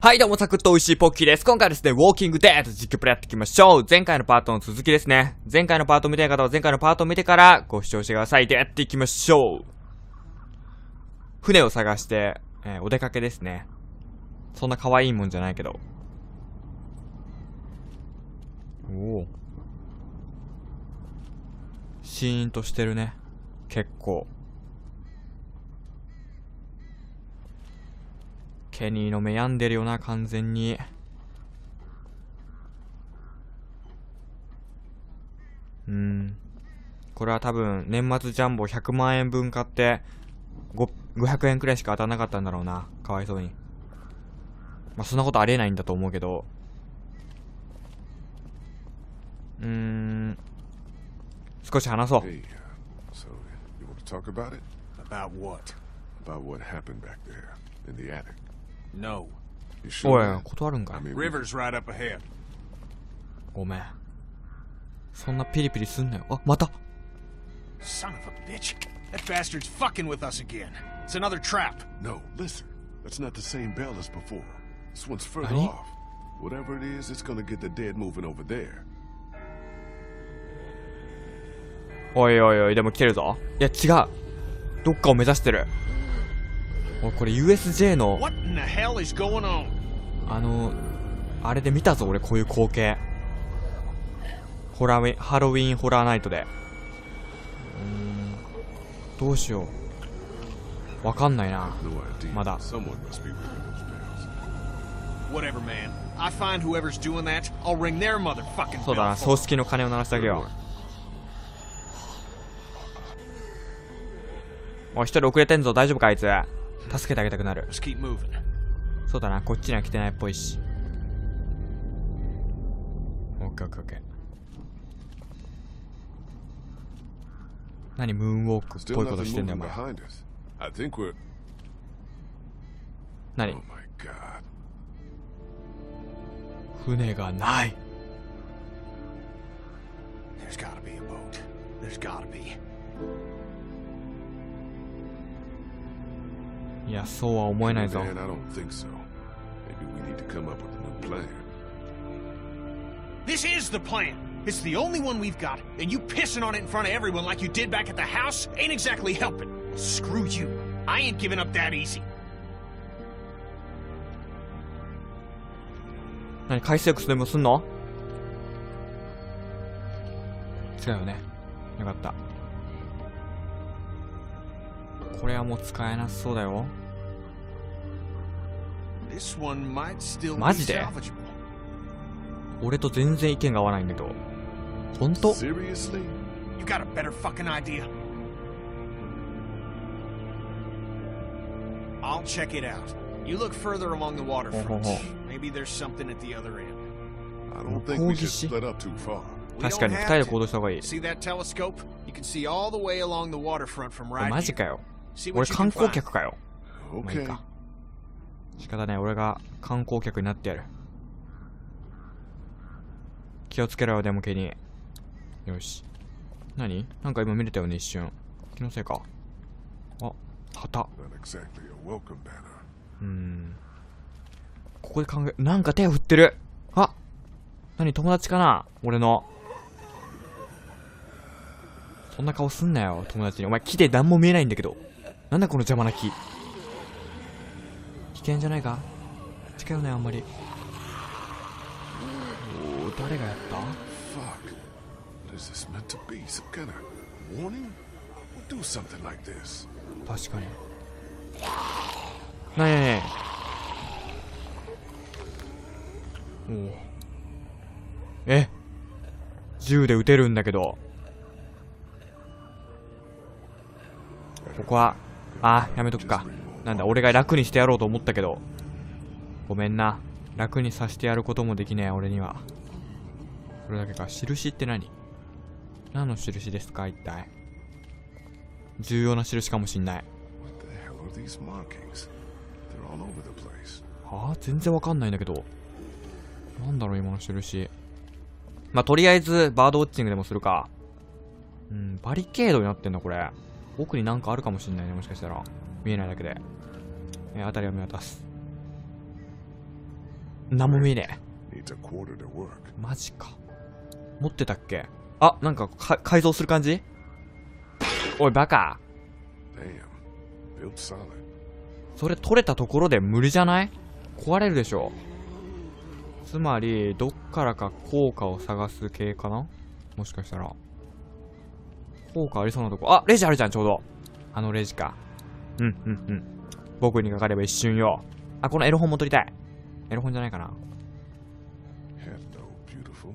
はいどうもサクッと美味しいポッキーです。今回はですね、ウォーキングデッド実況プレイやっていきましょう。前回のパートの続きですね。前回のパートを見たい方は前回のパートを見てからご視聴してください。でやっていきましょう。船を探して、お出かけですね。そんな可愛いもんじゃないけど。おお。シーンとしてるね。結構。ケニーの目病んでるよな、完全に。これは多分、年末ジャンボ100万円分買って、500円くらいしか当たんなかったんだろうな。かわいそうに。まあ、そんなことありえないんだと思うけど。少し話そう。Hey, so you want to talk about it? About what? About what happened back there in the attic? No. You お sure? い、断るんか I。mean, River's right up ahead. ごめん。そんなピリピリすんなよ。あ、また。 Son of a bitch. That bastard's fucking with us again. It's another trap. no, listen. That's not the same bell as before. This one's further Nani? off. Whatever it is, it's gonna get the dead moving over there. おいおいおい、でも来てるぞ。いや、違う。どっかを目指してる。おい、これ USJ の、What in the hell is going on? あれで見たぞ、俺、こういう光景。ハロウィンホラーナイトで。どうしよう。わかんないな。 No idea. まだ。 Someone must be ringing those bells. Whatever, man. I find whoever's doing that, I'll ring their motherfucking そうだ bell な、 for 葬式の鐘を鳴らしてあげよう。おい、一人遅れてんぞ、大丈夫かあいつ。助けてあげたくなる。 Let's keep moving. そうだな、こっちには来てないっぽいし。オッケーオッケーオッケー。何ムーンウォークっ Still ぽいこと nothing してんだよ、 moving お前。 behind us. I think we're. 何 Oh my god. 船がない。 There's gotta be a boat. There's gotta be. いや、そうは思えないぞ。 Man, I don't think so. Maybe we need to come up with a new plan. This is the plan. It's the only one we've got, and you pissing on it in front of everyone like you did back at the house ain't exactly helping. Screw you. I ain't giving up that easy. 何、海水浴でもすんの？違うよね。よかった。これはもう使えなさそうだよ。 This one might still be マジで？ salvageable. 俺と全然意見が合わないんだけど。ほんと？ Seriously? You got a better fucking idea? I'll check it out. You look further along the waterfront. Maybe there's something at the other end. I don't think we should Kogishi. split up too far. We 確か don't に、二 have 人で to. 行動した方がいい。 See that telescope? You can see all the way along the waterfront from これ right マジ here. かよ。 See 俺 what you 観 can 光 find. 客かよ。まあいい Okay. か。仕方ない、俺が観光客になってやる。気をつけろよ、でもケニー。よし。何？なんか今見れたよね、一瞬。気のせいか。あ、旗。 Not exactly a welcome banner. ここで考え、なんか手を振ってる。あ、何、友達かな俺の。そんな顔すんなよ、友達に。お前木で何も見えないんだけど。なんだこの邪魔な木。危険じゃないか？近寄んない、あんまり。おー、誰がやった？ Fuck. What is this meant to be? Some kind of warning? We'll do something like this. 確かに。なになになに。おお。え、銃で撃てるんだけど。ここは、やめとくか。なんだ、俺が楽にしてやろうと思ったけど。ごめんな。楽にさせてやることもできねえ、俺には。これだけか。印って何？何の印ですか、一体。重要な印かもしんない。 What the hell are these markings? They're all over the place. はあ、全然わかんないんだけど。なんだろう、今の印。まあ、とりあえず、バードウォッチングでもするか。バリケードになってんだ、これ。奥になんかあるかもしんないね、もしかしたら。見えないだけで。辺りを見渡す。なんも見えね Needs a quarter to work. え。マジか。持ってたっけ？あ、なんか改造する感じ？おい、バカ。 Damn. Built solid. それ取れたところで無理じゃない？壊れるでしょ。つまり、どっからか効果を探す系かな？もしかしたら。効果ありそうなとこ。あ、レジあるじゃん、ちょうど。あのレジか。僕にかかれば一瞬よ。あ、このエロ本も取りたい。エロ本じゃないかな。Hello, beautiful.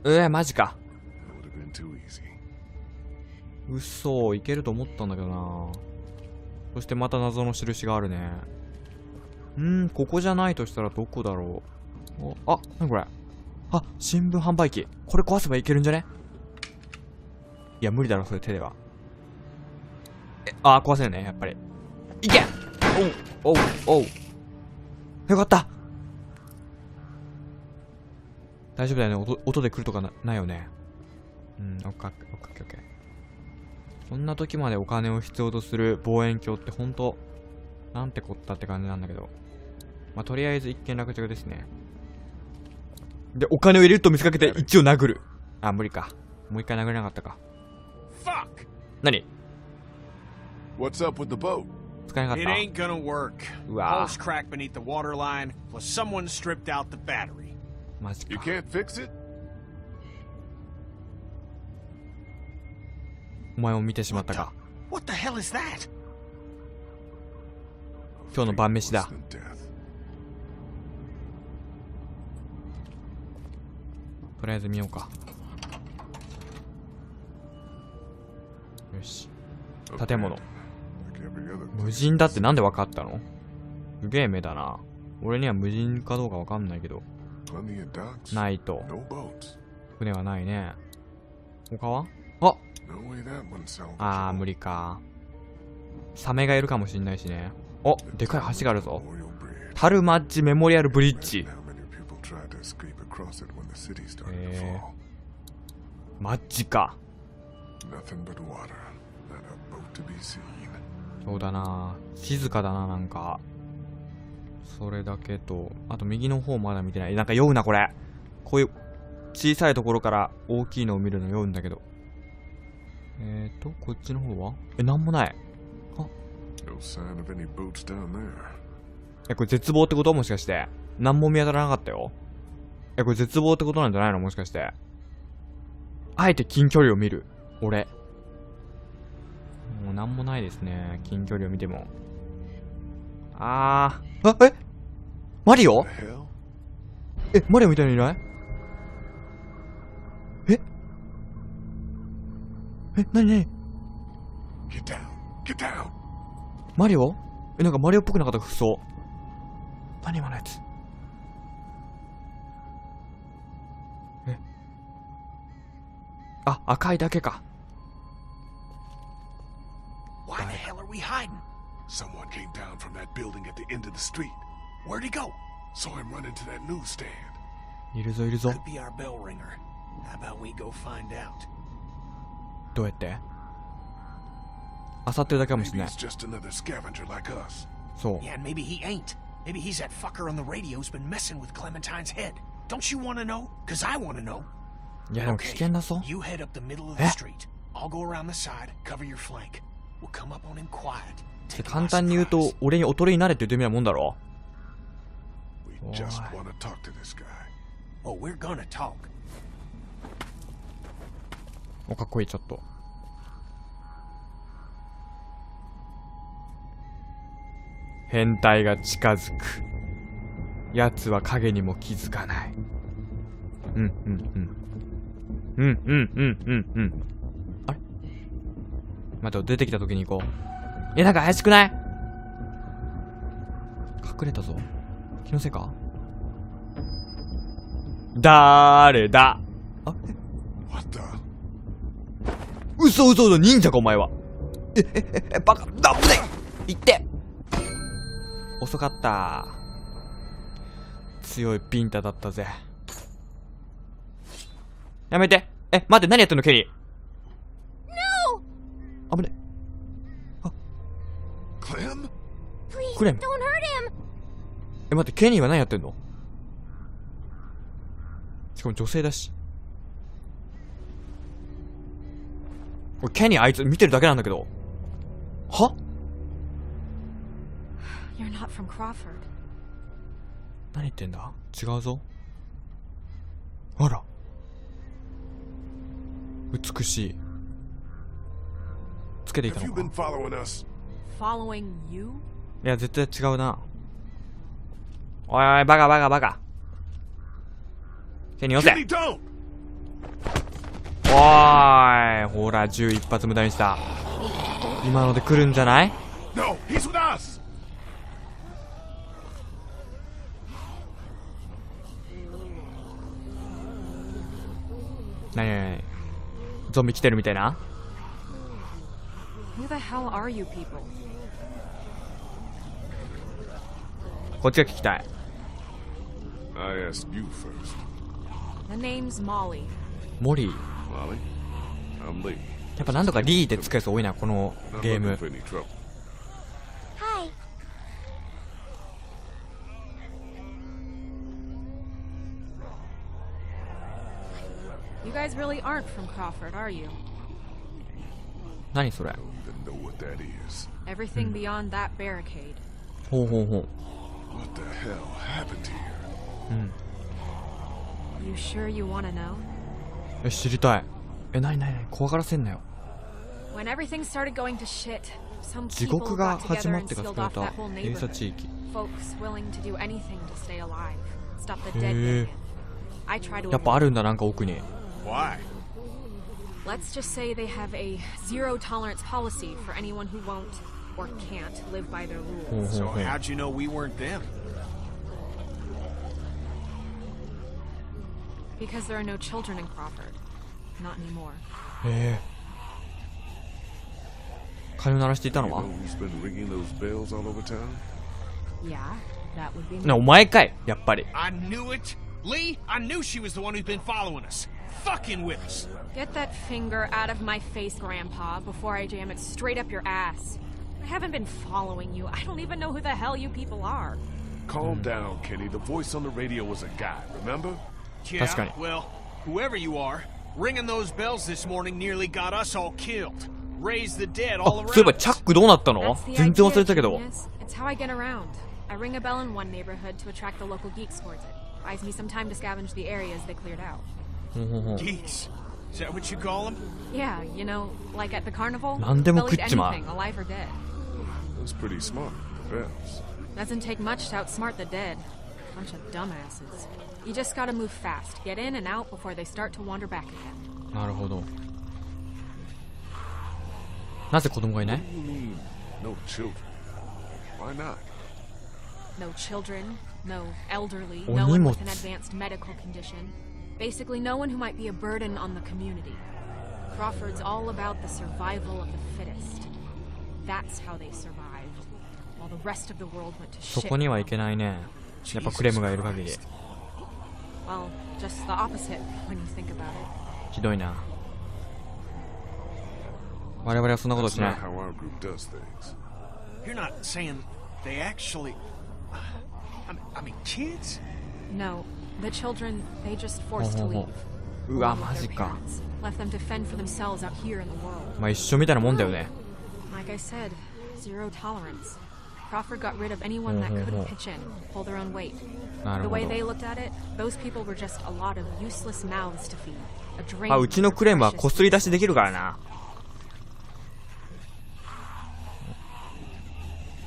Empty. マジか。That would have been too easy. 嘘、いけると思ったんだけどな。そしてまた謎の印があるね。ここじゃないとしたらどこだろう。あ、なにこれ。あ、新聞販売機。これ壊せばいけるんじゃね？いや、無理だろ、それ手では。壊せるね、やっぱり。いけ！おう。よかった！大丈夫だよね、音で来るとかないよね。オッケー。こんな時までお金を必要とする望遠鏡ってほんと、なんてこったって感じなんだけど。まあ、とりあえず一件落着ですね。で、お金を入れると見せかけて一応殴る。あ、無理か。もう一回殴れなかったか。Fuck! 何？ What's up with the boat? 使えなかっ It た。 ain't gonna work. Wow. Hull's cracked beneath the waterline, plus someone stripped out the battery. マジ You か。 can't fix it? お前も見てしまったか。 What the hell is that? 今日の晩飯だ。 Worse than death. とりあえず見ようか。よし。建物。 Like every other 無人だってなんでわかったの？すげえ目だな。俺には無人かどうかわかんないけど。 plenty of docks. ないと。 No boats. 船はないね。他は？ No way that one salvageable. 無理か。サメがいるかもしんないしね。お、でかい橋があるぞ。 Memorial Bridge. タルマッジメモリアルブリッジ。 How many people tried to escape across it when the city started to fall? マッジか。 Nothing but water. Not a boat to be seen. そうだな。静かだな、なんか。それだけと、あと右の方まだ見てない。なんか酔うな、これ。こういう小さいところから大きいのを見るの酔うんだけど。こっちの方は？なんもない。 No sign of any boats down there. これ絶望ってこと？もしかして。なんも見当たらなかったよ。これ絶望ってことなんじゃないの？もしかして。あえて近距離を見る。俺。もうなんもないですね。近距離を見ても。マリオ？ The hell? マリオみたいにいない？なに Get down. Get down. マリオ？なんかマリオっぽくなかった服装。何今のやつ。赤いだけか。 Why the hell are we hiding? Someone came down from that building at the end of the street. Where'd he go? Saw him run into that newsstand. いるぞいるぞ。 Could be our bell ringer. How about we go find out? どうやって？漁ってるだけかもし Maybe れない。 he's just another scavenger like us. そう。 Yeah, and maybe he ain't. Maybe he's that fucker on the radio who's been messing with Clementine's head. Don't you want to know? Cause I want to know. いやでも危険だぞ。 You head up the middle of the street. I'll go around the side, cover your flank. We'll come up on him quiet. で簡単に言うと、俺に劣りになれって言ってみたいなもんだろ。 We just want to talk to this guy. Oh, we're gonna talk. かっこいい、ちょっと。変態が近づく。奴は影にも気づかない。あれ？待って、出てきた時に行こう。なんか怪しくない？隠れたぞ。気のせいか？誰だ？ What the? 嘘、忍者かお前は。バカ、だぶねいって遅かった。強いビンタだったぜ。やめて。待って、何やってんのケニー。危ね。Clem? クレム。 Don't hurt him! 待って、ケニーは何やってんの？しかも女性だし。これケニーあいつ見てるだけなんだけど。は？ You're not from Crawford. 何言ってんだ？違うぞ。あら。美しい。つけていた Have の you か？ been following us? Following you? いや、絶対違うな。おいおい、バカバカバカ。ケニーよせ。 Kenny, don't! おーい、ほら、銃一発無駄にした。今ので来るんじゃない？ No, he's with us! なになに、ゾンビ来てるみたいな？ Who the hell are you people? こっちが聞きたい。 I asked you first. The name's Molly. モリー。 Molly, I'm Lee. やっぱ何度かリーってつくやつ多いな、この Not ゲー looking ム。 for any trouble. Hi. You guys really aren't from Crawford, are you? 何それ？ Don't even know what that is. Everything beyond that barricade. ほうほうほう。 What the hell happened here? You sure you want to know? え、知りたい。え、なになになに、怖がらせんなよ。 When everything started going to shit, some 地 people 獄が got 始 together まっ and てから sealed 作ら off れ that whole た閉鎖 neighborhood. 地域。 Folks willing to do anything to stay alive. Stop the dead へ getting え。 in. I try to やっぱあるんだ、なんか奥に。 Why? Let's just say they have a zero tolerance policy for anyone who won't or can't live by their ほう rules. ほう So ほう。 how'd you know we weren't them? Because there are no children in Crawford. Not anymore. へえ。鐘を鳴らしていた You の know は？ who's been ringing those bells all over town? Yeah, that would be な、 me. お前かい、やっぱり。 I knew it. Lee, I knew she was the one who's been following us. Fucking with us. Get that finger out of my face, Grandpa, before I jam it straight up your ass. I haven't been following you. I don't even know who the hell you people are. Calm down, Kenny. The voice on the radio was a guy, remember? Yeah, That's well, whoever you are, ringing those bells this morning nearly got us all killed. Raised the dead あ、 all そういえば around チャ us. ックどうなったの？ That's the 全然忘れ idea, たけど。 genius. It's how I get around. I ring a bell in one neighborhood to attract the local geeks towards it. Buys me some time to scavenge the areas they cleared out. ほうほうほう。 Geeks. Is that what you call them? Yeah, you know, like at the carnival. 何でも They'll 食 eat っちまう。 anything, alive or dead. That's pretty smart. The bells. Doesn't take much to outsmart the dead. Bunch of dumbasses. You just gotta move fast. Get in and out before they start to wander back again. なるほど。なぜ子供がいない？ What do you mean, no children? Why not? No children, no elderly, Oh, no one with limits. an advanced medical condition. Basically, no one who might be a burden on the community. Crawford's all about the survival of the fittest. That's how they survived. While the rest of the world went to そ shit. こにはいけないね。やっぱクレームがいる限り。 Well, just the opposite when you think about it. ひどいな。我々はそんなこと That's しな not い。 how our group does things. You're not saying they actually... I mean, kids? No, the children, they just forced to leave. うわ、 Along with マジ their か。 parents. Left them to fend for themselves out here in the world. まあ一緒みたいなもんだよね。 Like I said, zero tolerance. Crawford got rid of anyone that couldn't pitch in, pull their own weight. なる The ほ way ど。 they looked at it, those people were just a lot of useless mouths to feed. A drain あ、うちのクレームはこすり出しできるからな。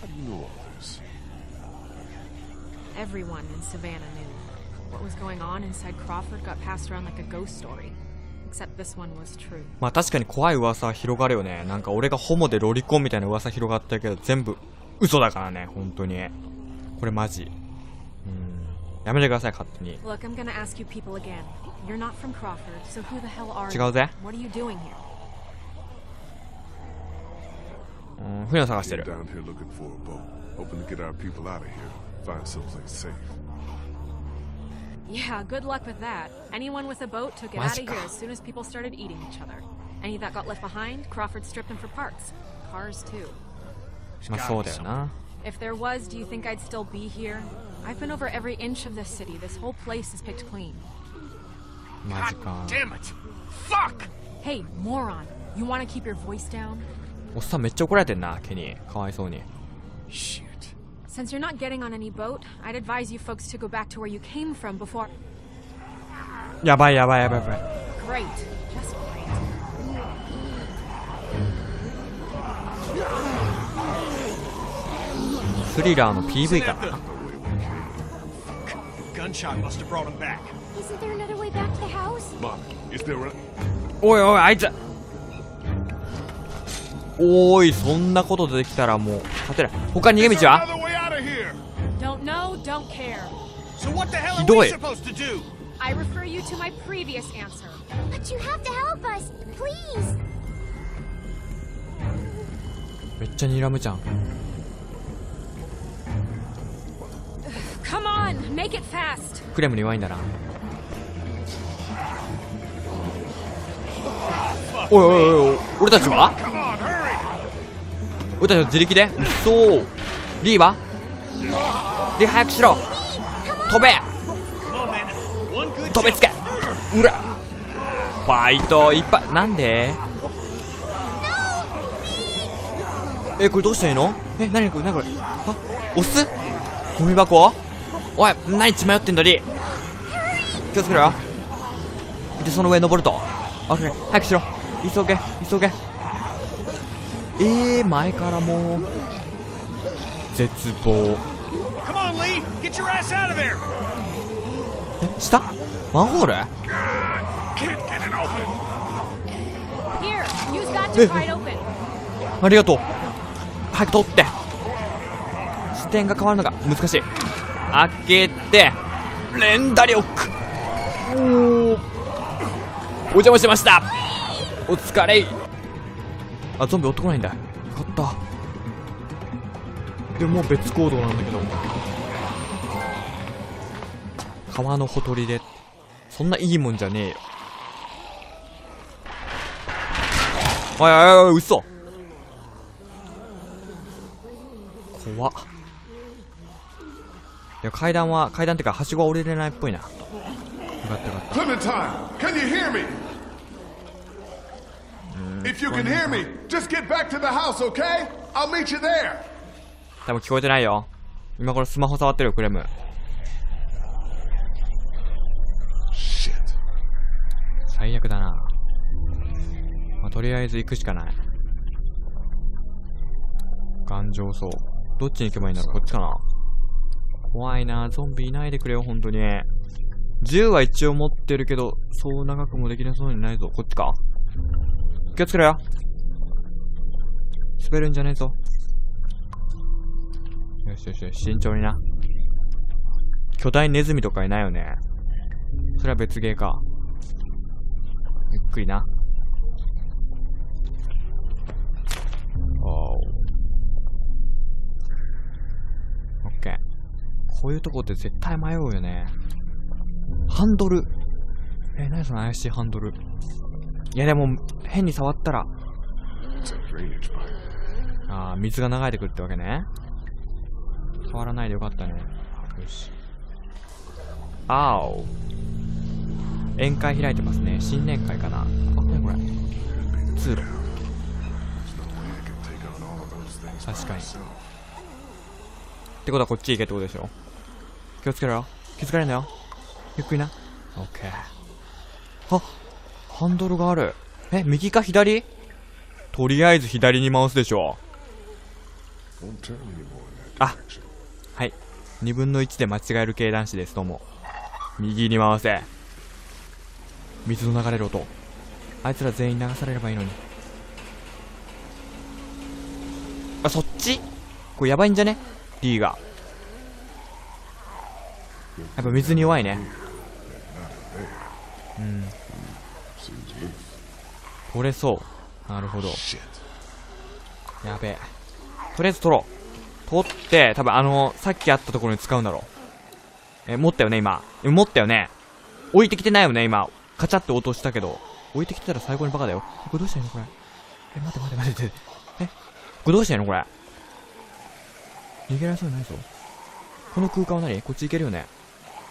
How do you know all this? Everyone in Savannah knew. What was going on inside Crawford got passed around like a ghost story. Except this one was true. まあ確かに怖い噂は広がるよね。なんか俺がホモでロリコンみたいな噂広がったけど、全部嘘だからね、本当に。これマジ。やめてください、勝手に。 Look, I'm gonna ask you people again. You're not from Crawford, so who the hell are 違う you? ぜ。 What are you doing here? 船を探して Came る。 down here looking for a boat, hoping to get our people out of here, find someplace safe. Yeah, good luck with that. Anyone with a boat took it out of here Maska. as soon as people started eating each other. Any that got left behind, Crawford stripped them for parts. Cars, too. まあそうだよな。 If there was, do you think I'd still be here? I've been over every inch of this city. This whole place is picked clean. マジ God か。 damn it! Fuck! Hey, moron. You want to keep your voice down? おっさんめっちゃ怒られてんな、ケニー。かわいそうに。 Shit. Since you're not getting on any boat, I'd advise you folks to go back to where you came from before. やばいやばいやばいやばい。 Great. Just great. スリラーの PV かな。 Gunshot must have brought him back. Isn't there another way back to the house? Mom, is there a... おいおい、あいつおーい、そんなことできたらもう、勝てない。他に逃げ Is 道 there は another way out of here? Don't know, don't care. So what the hell are ひど we い。 supposed to do? I refer you to my previous answer. But you have to help us, please. めっちゃ睨むじゃん。 Come on, make it fast. クレムに弱いんだな。おいおいおいおい、俺たちは Come on, hurry! 俺たちは自力でそう。リーはリー早くしろ。飛べ Come on, man. One good 飛べつけ。うらファイトいっぱい。なんでこれどうしたらいいの？何これ何これ。あ、押すゴミ箱。おい、何血迷ってんだリー。気をつけろよ。で、その上登ると。オッケー、早くしろ。急げ急げ。前からもう絶望。 Come on, Lee. Get your ass out of there. 下マンホール。 Can't get it open. Here, use that to pry it open. ありがとう。早く取って。視点が変わるのが難しい。開けて連打力。お邪魔しました。お疲れ。あ、ゾンビ追ってこないんだ。よかった。でももう別行動なんだけど。川のほとりでそんないいもんじゃねえよ。おいおいおい、嘘。怖っ。いや、階段ってかはしごは降りれないっぽいな。よかったよかった。 Clementine, can you hear me? If you can hear me, just get back to the house, okay? I'll meet you there. 多分聞こえてないよ。今これスマホ触ってるよ、クレム。 Shit. 最悪だな。まあ、とりあえず行くしかない。頑丈そう。どっちに行けばいいんだろう。こっちかな。怖いな。ゾンビいないでくれよ、ほんとに。銃は一応持ってるけど、そう長くもできなそうにないぞ。こっちか。気をつけろよ。滑るんじゃねえぞ。よしよしよし、慎重にな。巨大ネズミとかいないよね。それは別ゲーか。ゆっくりな。オッケー。こういうとこって絶対迷うよね。ハンドル。何その怪しいハンドル。いやでも、変に触ったら。 It's a drainage pipe. ああ、水が流れてくるってわけね。触らないでよかったね。よし。あお。宴会開いてますね。新年会かな。あ、何これ。通路。 There's no way I can take on all of those things by 確かに。 myself. ってことはこっち行けってことでしょ。気をつけろよ。気づかれんなよ。ゆっくりな。オッケー。あ、ハンドルがある。右か左？とりあえず左に回すでしょ。 Won't turn anymore in that あ、 direction. はい。2分の1で間違える系男子です。どうも。右に回せ。水の流れる音。あいつら全員流されればいいのに。あ、そっち？これやばいんじゃね？ D が。やっぱ水に弱いね。うん。 Seems loose. 取れそう。なるほど。 Shit. やべえ。とりあえず取ろう。取って、多分さっきあったところに使うんだろう。持ったよね、今。持ったよね。置いてきてないよね、今。カチャって落としたけど。置いてきてたら最高にバカだよ。これどうしたらいいのこれ。待て待て待て。これどうしたらいいのこれ。逃げられそうにないぞ。この空間は何？こっち行けるよね。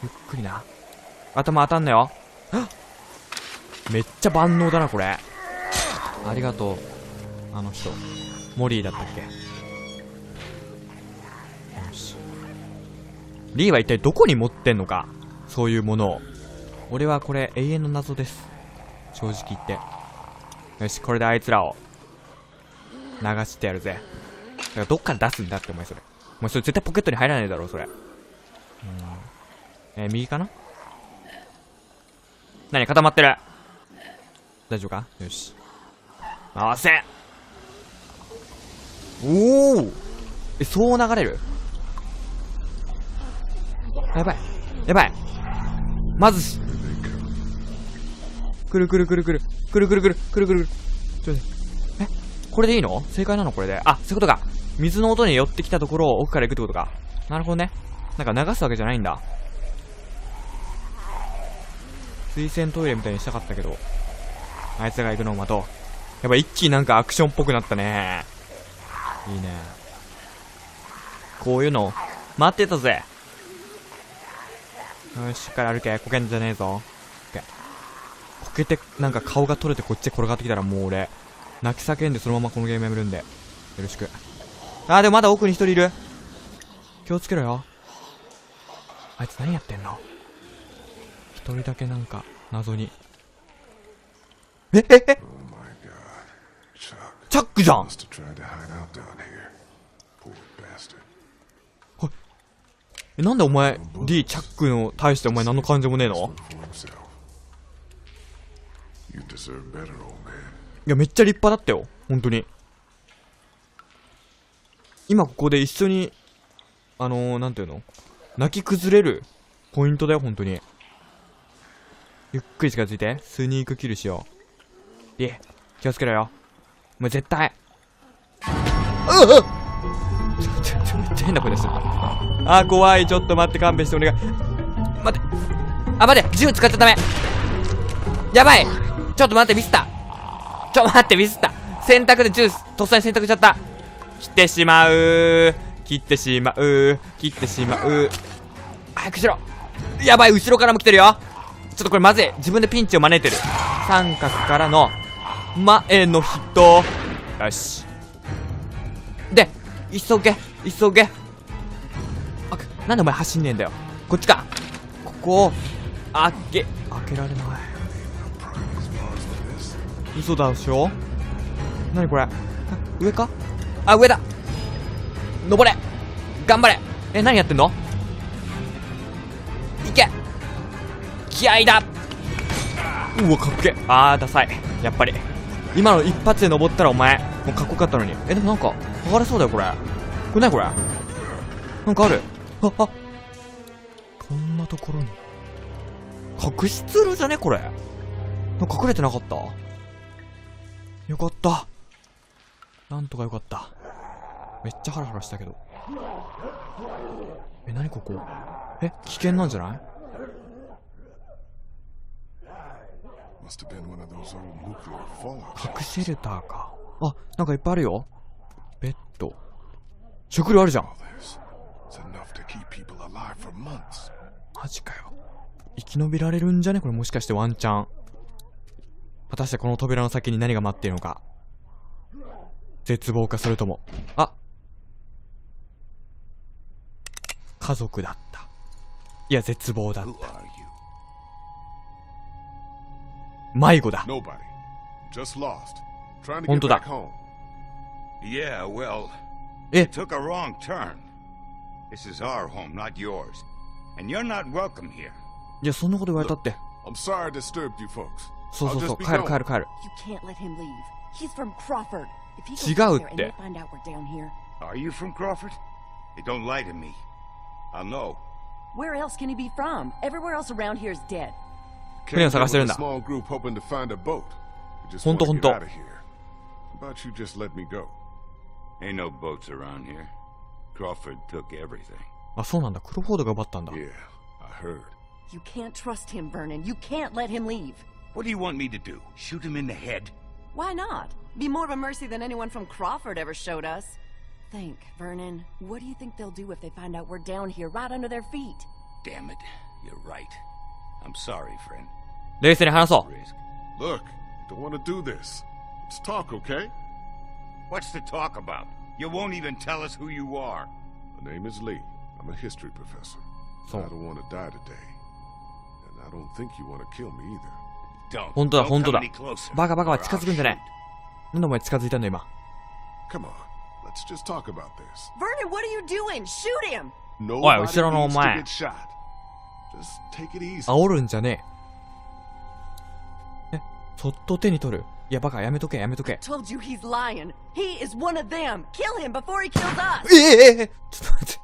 ゆっくりな。頭当たんなよ。めっちゃ万能だな、これ。ありがとう。あの人。モリーだったっけ？よし。リーは一体どこに持ってんのか。そういうものを。俺はこれ永遠の謎です。正直言って。よし、これであいつらを流してやるぜ。だからどっから出すんだってお前それ。お前それ絶対ポケットに入らないだろ、それ。右かな？何固まってる。大丈夫か？よし。回せ！おお！そう流れる？やばい。やばい。まずし。くるくるくるくる。くるくるくる。くるくるくる。ちょっとこれでいいの？正解なのこれで。あ、そういうことか。水の音に寄ってきたところを奥から行くってことか。なるほどね。なんか流すわけじゃないんだ。水洗トイレみたいにしたかったけど。あいつらが行くのを待とう。やっぱ一気になんかアクションっぽくなったね。いいね。こういうの、待ってたぜ。よし、しっかり歩け。こけんじゃねえぞ。こけて、なんか顔が取れてこっちへ転がってきたらもう俺、泣き叫んでそのままこのゲームやめるんで。よろしく。あー、でもまだ奥に一人いる。気をつけろよ。あいつ何やってんの？一人だけなんか、謎に。Oh my God. Chuck チャックじゃん。 must have tried to hide out down here. Poor bastard. なんでお前、D、チャックの対してお前何の感情もねえの？ For himself. You deserve better, old man. いや、めっちゃ立派だったよ。本当に。今ここで一緒に、なんていうの？泣き崩れるポイントだよ、本当に。ゆっくり近づいて。スニークキルしよう。D、気をつけろよ。もう絶対。めっちゃ変な声でする。あー、怖い。ちょっと待って、勘弁してお願い。待って。あ、待って。銃使っちゃダメ。やばい。ちょっと待って、ミスった。待って、ミスった。選択で銃、とっさに選択しちゃった。切ってしまう。切ってしまう。切ってしまう。早くしろ。やばい、後ろからも来てるよ。ちょっとこれまずい。自分でピンチを招いてる。三角からの、前の人。よし。で、急げ、急げ。あ、なんでお前走んねえんだよ。こっちか。ここを、開けられない。嘘だでしょ。なにこれ。上か。あ、上だ。登れ。頑張れ。何やってんの。いけ。気合いだ。うわ、かっけ。あー、ダサい。やっぱり今の一発で登ったらお前もうかっこよかったのに。でもなんか剥がれそうだよこれ。これ何これ。なんかある。あ、こんなところに隠しツールじゃねこれ。なんか隠れてなかった。よかった。なんとかよかった。めっちゃハラハラしたけど。何ここ。危険なんじゃない。Must have been one of those old nuclear fallout 核シェルターか。あ、なんかいっぱいあるよ。ベッド。食料あるじゃん。 shelters. It's enough to keep people alive for months. マジかよ。生き延びられるんじゃねこれ。もしかしてワンチャン。果たしてこの扉の先に何が待っているのか。絶望かそれとも。あ、家族だった。いや絶望だっ Who た。 are you? 迷子だ。 Nobody. Just lost. Trying to 本 get 当だ。 back home. Yeah, well, え、 took a wrong turn. This is our home, not yours. And you're not welcome here. いやそんなこと言われたって。 I'm sorry I disturbed you folks. そうそう I'll そう just be 帰る going. 帰る帰る。 You can't let him leave. He's from Crawford. If he goes 違 out う there っ and て。 they find out we're down here, Are you from Crawford? Hey, don't lie to me. I'll know. where else can he be from? Everywhere else around here is dead. Came 그냥 here with a 사갔습니다. small group hoping to find a boat. We just 혼또, want to 혼또. get out of here. How about you just let me go? Ain't no boats around here. Crawford took everything. あ、そうなんだ。クロフォードが奪ったんだ。 Yeah, I heard. You can't trust him, Vernon. You can't let him leave. What do you want me to do? Shoot him in the head? Why not? Be more of a mercy than anyone from Crawford ever showed us. think, Vernon? What do you think they'll do if they find out we're down here right under their feet? Damn it. You're right. I'm sorry, friend. 冷静に話そう。 Risk. Look, don't want to do this. Let's talk, okay? What's to talk about? You won't even tell us who you are. My name is Lee. I'm a history professor. So- I don't want to die today. And I don't think you want to kill me either. Don't. 本当だ、 Don't 本当 come だ any closer. バカバカは or 近 I'll づくんじゃね shoot. え。なんでお前近づいたんだ今。 Come on, let's just talk about this. Vernon, what are you doing? Shoot him! Nobody後ろのお needs 前。 to get shot. Just take it easy. 煽るんじゃねえ。そっと手に取る。いやバカ、やめとけ、やめとけ。 Told you he's lying. He is one of them. Kill him before he kills us! ちょっと待って。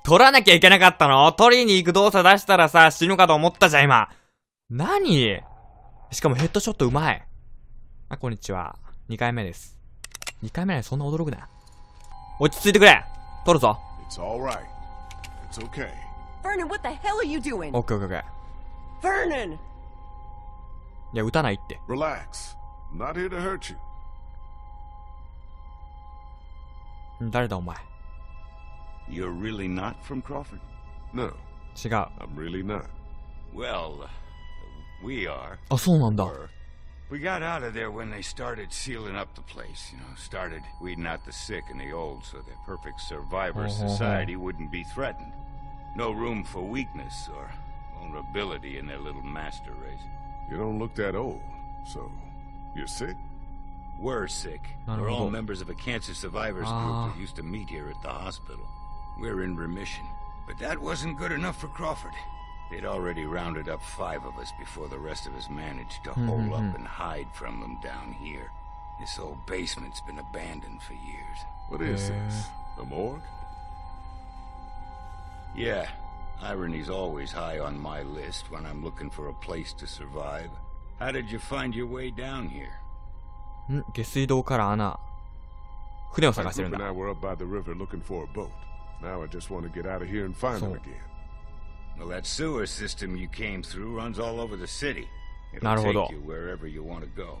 取らなきゃいけなかったの？取りに行く動作出したらさ、死ぬかと思ったじゃん、今。何？しかもヘッドショットうまい。あ、こんにちは。2回目です。2回目なのにそんな驚くな。落ち着いてくれ！取るぞ。It's all right. It's okay. Vernon, what the hell are you doing? オッケーオッケーオッケー。 Vernon! いや、撃たないって。 Relax. I'm not here to hurt you. 誰だお前。 You're really not from Crawford? No, 違う。 I'm really not. Well, we are. あ、そうなんだ。 We got out of there when they started sealing up the place, started weeding out the sick and the old so that perfect survivor society wouldn't be threatened. No room for weakness or vulnerability in their little master race. You don't look that old, so you're sick? We're sick. We're all members of a cancer survivors group that used to meet here at the hospital. We're in remission. But that wasn't good enough for Crawford. They'd already rounded up 5 of us before the rest of us managed to hole up and hide from them down here. This old basement's been abandoned for years. What is this? A morgue? Yeah, irony's always high on my list when I'm looking for a place to survive. How did you find your way down here? 下水道から穴。船を My 探してる group ん and だ。 I were up by the river looking for a boat. Now I just want to get out of here and find them So- again. Well, that sewer system you came through runs all over the city. It'll なるほど。 take you wherever you want to go.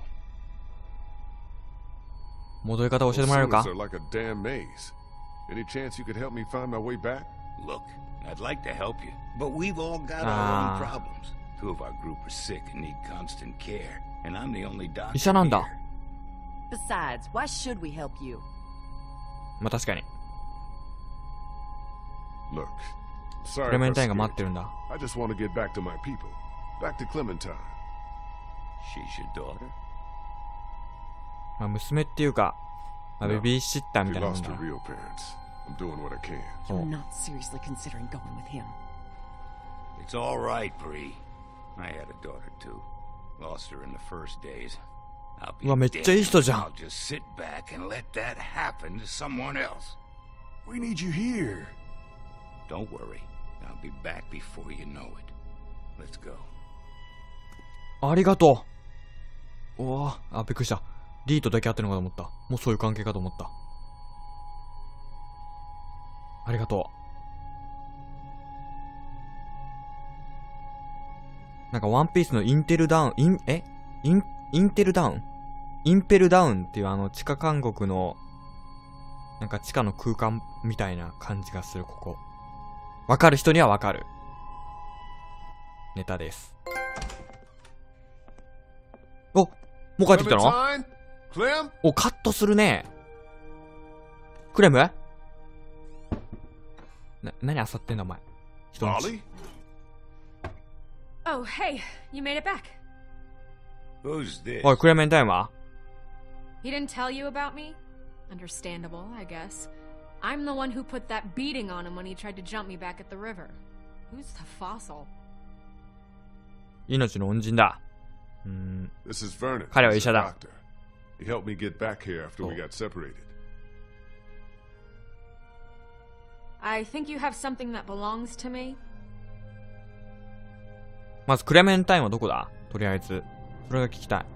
戻り方教えて Those もらえる sewers か？ are like a damn maze. Any chance you could help me find my way back? Look, I'd like to help you, but we've all got our Ah. own problems. 2 of our group are sick and need constant care, and I'm the only doctor 医者なんだ。 here. Besides, why should we help you? まあ確かに。 Look, ク sorry レメ if ンタイン I が scared 待って you. るんだ。 I just want to get back to my people. Back to Clementine. She's your daughter? まあ娘っていうか、まあ、ベビーシッターみ She たいなもん lost だ her。real parents. I'm doing what I can. You're Oh. not seriously considering going with him. It's all right, Bree. I had a daughter too. Lost her in the first days. I'll be うわ、めっちゃいい人じゃん。 I'll just sit back and let that happen to someone else. We need you here. Don't worry. I'll be back before you know it. Let's go. ありがとう。うわあ、びっくりした。リーとだけ会ってるのかと思った。もうそういう関係かと思った。ありがとう。なんかワンピースのインテルダウン、インテルダウンインペルダウンっていう地下監獄の、なんか地下の空間みたいな感じがする、ここ。わかる人にはわかる。ネタです。お、もう帰ってきたの？ Clementine? Clem? お、カットするね。クレム？何漁ってんだお前。人んち。 Ollie? Oh, hey, you made it back. Who's this? おい、クレメンタインは？ He didn't tell you about me? Understandable, I guess. I'm the one who put that beating on him when he tried to jump me back at the river. Who's the fossil? 命の恩人だ。This is Vernon. 彼は He's 医者 a だ。 doctor. He helped me get back here after we got separated. I think you have something that belongs to me. まずクレメンタインはどこだ？とりあえず。それが聞きたい。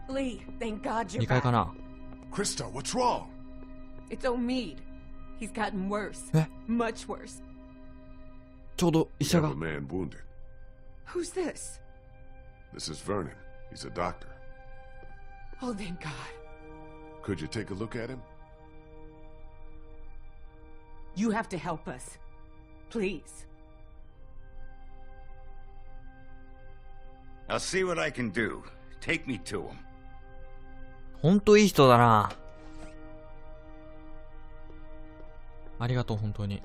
Lee, thank God you're 2階 back. かな？ Krista, what's wrong? It's Omid. He's gotten worse. Eh? Much worse. ちょうど医 We 者 have が a man wounded. Who's this? This is Vernon. He's a doctor. Oh, thank God. Could you take a look at him? You have to help us. Please. I'll see what I can do. Take me to him. ほんといい人だな。ありがとう、本当に。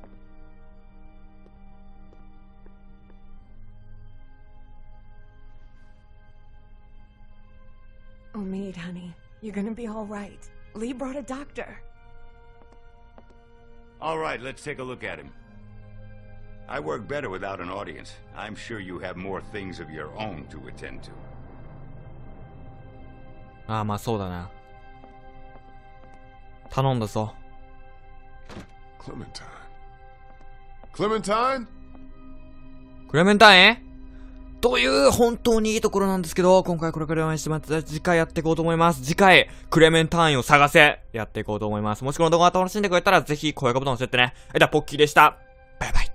Omid, honey, you're gonna be all right. Lee brought a doctor. All right, let's take a look at him. I work better without an audience. I'm sure you have more things of your own to attend to. ああ、まあそうだな。頼んだぞ。Clementine. Clementine? クレメンタインという本当にいいところなんですけど、今回これからお会いしてもらって次回やっていこうと思います。次回、クレメンタインを探せやっていこうと思います。もしこの動画が楽しんでくれたら、ぜひ高評価ボタンを押してってね。では、ポッキーでした。バイバイ。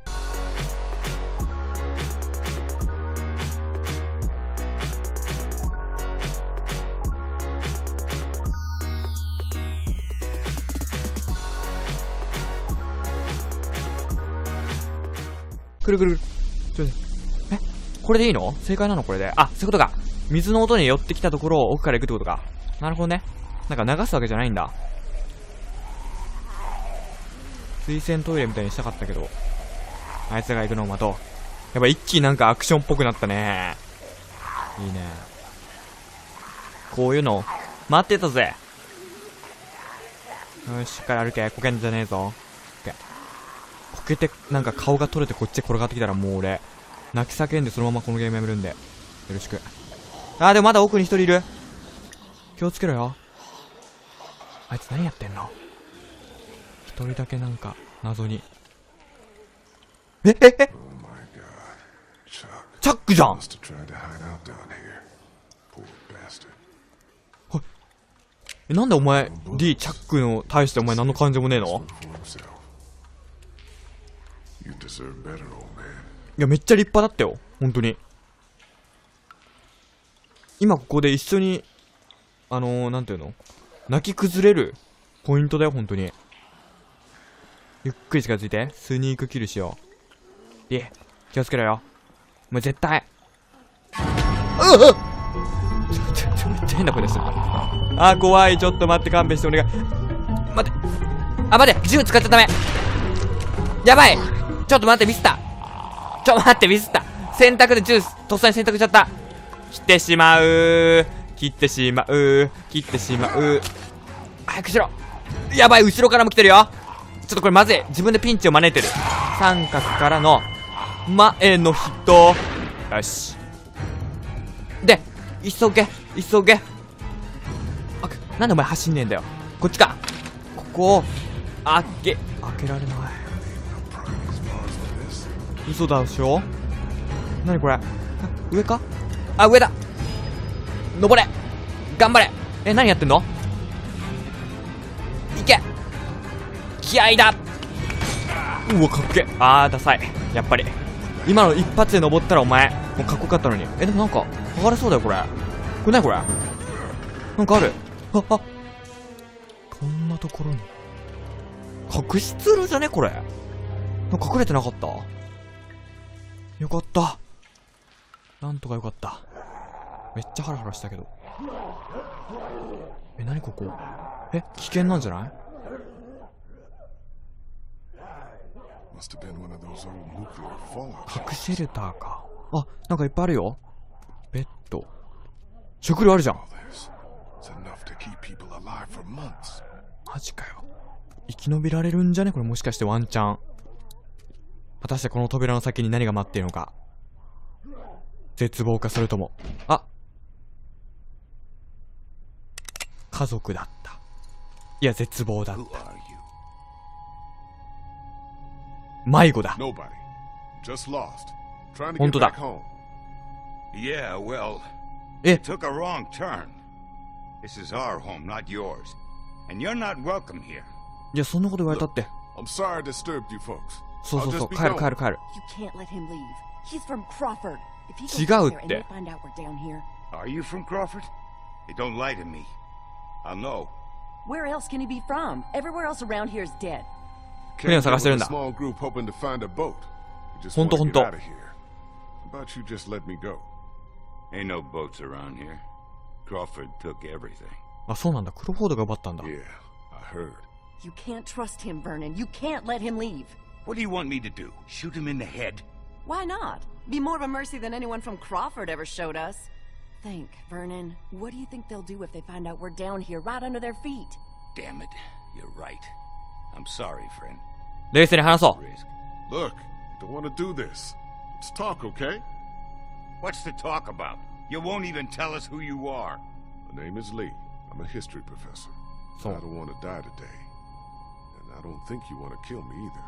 くるくるくる。ちょっとこれでいいの？正解なのこれで。あ、そういうことか。水の音に寄ってきたところを奥から行くってことか。なるほどね。なんか流すわけじゃないんだ。水洗トイレみたいにしたかったけど。あいつが行くのを待とう。やっぱ一気になんかアクションっぽくなったね。いいね。こういうの、待ってたぜ。よし、しっかり歩け。こけんじゃねえぞ。こけて、なんか顔が取れてこっちへ転がってきたらもう俺、泣き叫んでそのままこのゲームやめるんで。よろしく。あー、でもまだ奥に一人いる。気をつけろよ。あいつ何やってんの？一人だけなんか、謎に。Oh my God. Chuck. チャックじゃん Must have tried to hide out down here. Poor bastard. なんでお前、D、チャックの対してお前何の感情もねえの？ For himself. You deserve better, old man. いや、めっちゃ立派だったよ。本当に。今ここで一緒に、なんていうの？泣き崩れるポイントだよ、本当に。ゆっくり近づいて、スニークキルしよう。いえ、気をつけろよ。もう絶対。めっちゃ変な声出してる。あー、怖い。ちょっと待って、勘弁してお願い。待って。あ、待って、銃使っちゃダメ。やばい。ちょっと待って、ミスった。待って、ミスった。選択で銃、とっさに選択しちゃった。切ってしまう。早くしろ。やばい、後ろからも来てるよ。ちょっとこれまずい。自分でピンチを招いてる。三角からの、前の人。よし。で、急げ。なんでお前走んねえんだよ。こっちか。ここを、開けられない。嘘だでしょ。なにこれ。上か。あ、上だ。登れ。頑張れ。何やってんの。いけ。気合いだ。うわ、かっけ。あー、ダサい。やっぱり今の一発で登ったらお前もうかっこよかったのに。でもなんか剥がれそうだよこれ。これ何これ。なんかある。こんなところに隠し通路じゃねこれ。なんか隠れてなかった。よかった。なんとかよかった。めっちゃハラハラしたけど。何ここ。危険なんじゃない。核シェルターか。あ、なんかいっぱいあるよ。ベッド。食料あるじゃん。マジかよ。生き延びられるんじゃねこれ。もしかしてワンチャン。果たしてこの扉の先に何が待っているのか。絶望かそれとも。あ、家族だった。いや絶望だった。迷子だ。本当だ。Yeah, well, え took a wrong turn. This is our home, not yours. And you're not welcome here. いやそんなこと言われたって。I'm sorry I disturbed you folks. そうそうそう、 I'll just be 帰る帰る帰る。 You can't let him leave. He's from Crawford. If he goes 違 out う there っ and て。 they find out we're down here, Are you from Crawford? Hey, don't lie to me. I'll know. where else can he be from? Everywhere else around here is dead. 船を探してるん With だ a。small group hoping to find a boat. We just ほんと want ほ to ん get と。 out of here. How about you just let me go? Ain't no boats around here. Crawford took everything. あ、そうなんだ。クロフォードが奪ったんだ。 Yeah, I heard. You can't trust him, Vernon. You can't let him leave. What do you want me to do? Shoot him in the head? Why not? Be more of a mercy than anyone from Crawford ever showed us. Think, Vernon. What do you think they'll do if they find out we're down here, right under their feet? Damn it. You're right. I'm sorry, friend. 冷静に話そ Risk. Look, I don't want to do this. Let's talk, okay? What's to talk about? You won't even tell us who you are. My name is Lee. I'm a history professor. So- I don't want to die today. And I don't think you want to kill me either.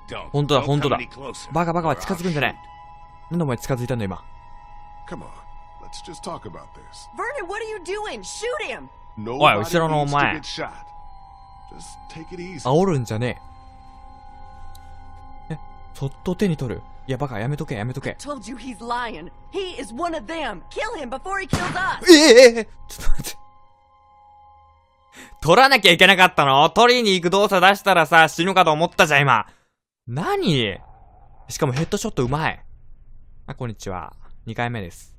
Don't. 本当だ Don't 本当 come だ any closer, バカバカ or 近づくんじゃ I'll ねえ。なんでお前近づいたんだ今。 Come on, let's just talk about this. Vernon, what are you doing? Shoot him! Nobody 後ろのお needs to 前 get shot. Just take it easy. 煽るんじゃねえ。そっと手に取る。いやバカやめとけやめとけ。 Told you he's lying. He is one of them. Kill him before he kills us. ちょっと待って。取らなきゃいけなかったの？取りに行く動作出したらさ、死ぬかと思ったじゃん、今。何？しかもヘッドショットうまい。あ、こんにちは。2回目です。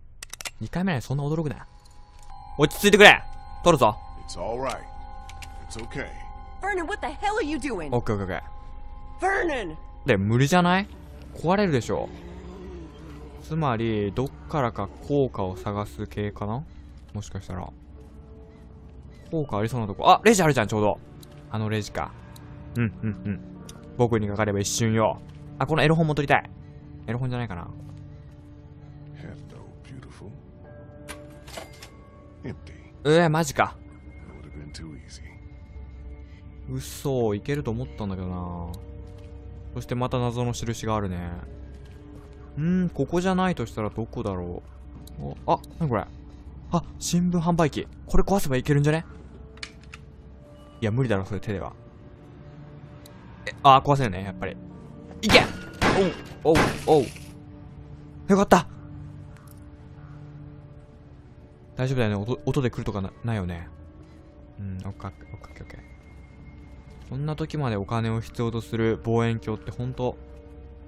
2回目なのにそんな驚くな。落ち着いてくれ！取るぞ。It's all right. It's okay. Vernon, what the hell are you doing? オッケーオッケーオッケ Vernon! ー。で、無理じゃない？壊れるでしょ。つまり、どっからか効果を探す系かな？もしかしたら。効果ありそうなとこ。あ、レジあるじゃん、ちょうど。あのレジか。僕にかかれば一瞬よ。あ、このエロ本も取りたい。エロ本じゃないかな。Hello, beautiful. Empty. マジか。That would have been too easy. 嘘、いけると思ったんだけどな。そしてまた謎の印があるね。ここじゃないとしたらどこだろう。あ、なにこれ。あ、新聞販売機。これ壊せばいけるんじゃね？いや、無理だろ、それ手では。壊せるね、やっぱり。いけ！おう。よかった！大丈夫だよね、音で来るとかないよね。オッケー。そんな時までお金を必要とする望遠鏡ってほんと、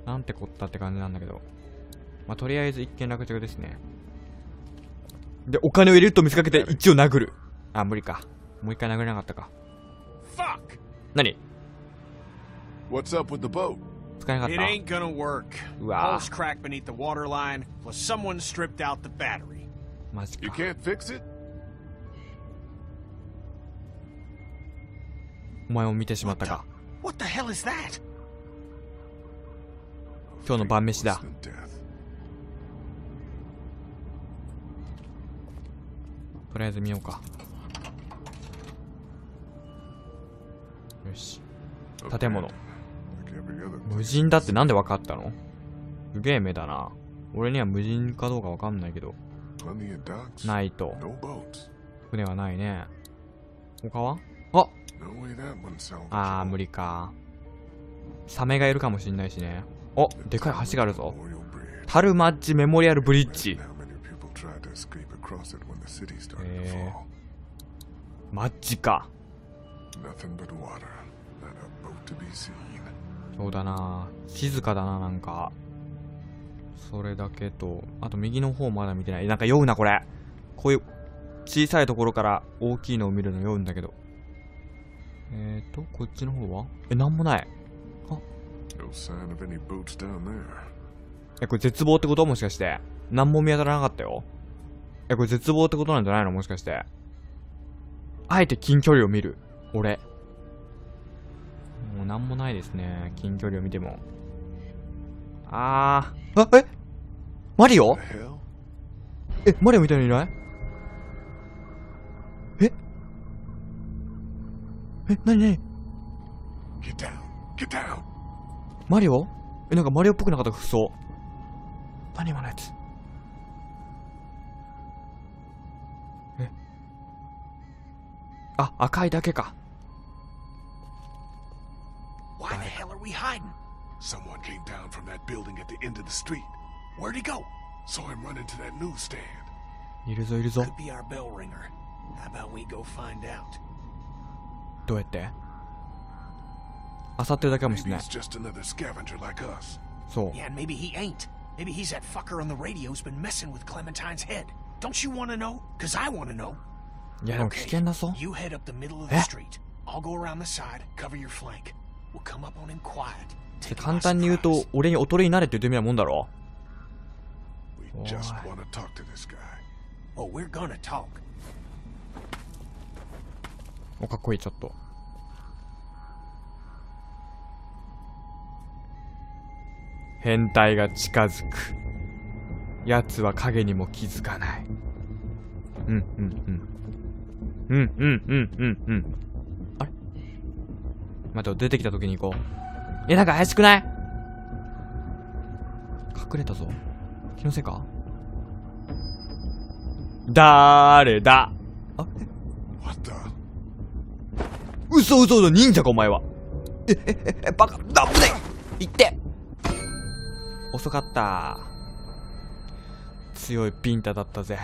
なんてこったって感じなんだけど。まあ、とりあえず一件落着ですね。で、お金を入れると見せかけて一応殴る。あ、無理か。もう一回殴れなかったか。Fuck! 何？ What's up with the boat? 使えなかっ It た。 ain't gonna work. Wow. Hull's cracked beneath the waterline, plus someone stripped out the battery. マジ You か。 can't fix it? お前も見てしまったか。 What the hell is that? 今日の晩飯だ。 Worse than death. とりあえず見ようか。よし。建物。 Like every other 無人だってなんで分かったの？すげえ目だな。俺には無人かどうか分かんないけど。 plenty of docks. ないと。 No boats. 船はないね。他は？ No way that one salvaged. 無理か。サメがいるかもしんないしね。お、でかい橋があるぞ。 Memorial Bridge. タルマッジメモリアルブリッジ。 How many people tried to escape across it when the city started to え fall? マッジか。 Nothing but water. Not a boat to be seen. そうだな。静かだな、なんか。それだけと、あと右の方まだ見てない。なんか酔うな、これ。こういう小さいところから大きいのを見るの酔うんだけど。こっちの方は？なんもない。 No sign of any boats down there. これ絶望ってこと？もしかして。なんも見当たらなかったよ。これ絶望ってことなんじゃないの？もしかして。あえて近距離を見る。俺。もうなんもないですね。近距離を見ても。マリオ？ The hell? マリオみたいにいない？なに Get down. Get down. マリオ？なんかマリオっぽくなかった服装。何今のやつ。赤いだけか。 Why the hell are we hiding? Someone came down from that building at the end of the street. Where'd he go? Saw him run into that newsstand. いるぞいるぞ。 Could be our bell ringer. How about we go find out? どうやって漁ってるだけかもし Maybe れない。 he's just another scavenger like us. そう Yeah, and maybe he ain't. Maybe he's that fucker on the radio who's been messing with Clementine's head. Don't you want to know? Cause I want to know. いやでも危険だぞ。 You head up the middle of the street. I'll go around the side, cover your flank. We'll come up on him quiet. 簡単に言うと俺におとりになれって言ってみたいなもんだろ。 We just want to talk to this guy. Oh, we're gonna talk. おかっこいいちょっと。変態が近づく。奴は影にも気づかない。うんうんうん。うんうんうんうんうん。あれ待てよ、出てきた時に行こう。なんか怪しくない？隠れたぞ。気のせいか？だーれだ？あ、What the? 嘘、忍者かお前は。バカ、だぶねいって。遅かった。強いビンタだったぜ。